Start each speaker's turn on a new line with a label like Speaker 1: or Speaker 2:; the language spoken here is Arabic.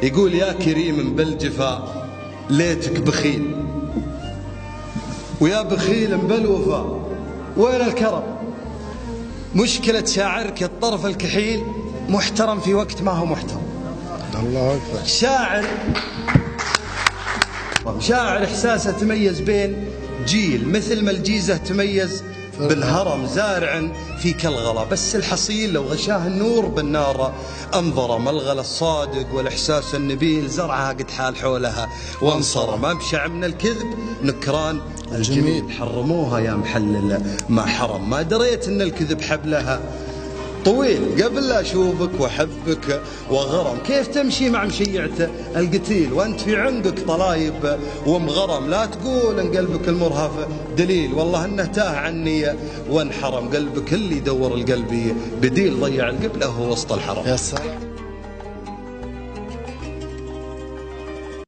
Speaker 1: يقول يا كريم بالجفا ليتك بخيل، ويا بخيل بالوفا وين الكرم. مشكلة شاعرك الطرف الكحيل محترم في وقت ما هو محترم.
Speaker 2: الله أكبر.
Speaker 1: شاعر إحساسه تميز بين جيل، مثل ما الجيزة تميز بالهرم، زارع في كالغلا، بس الحصيل لو غشاه النور بالنار انظر. ملغل الصادق والإحساس النبيل زرعها قد حال حولها وانصرم. أبشع من الكذب نكران الجميل، حرموها يا محلل ما حرم. ما دريت ان الكذب حبلها طويل قبل لا أشوفك وأحبك وغرم. كيف تمشي مع مشيعته القتيل وأنت في عنقك طلايب ومغرم. لا تقول إن قلبك المرهف دليل، والله إنه تاه عني وانحرم. قلبك اللي يدور القلبي بديل، ضيع القبلة وهو وسط الحرم.
Speaker 2: يا سلام.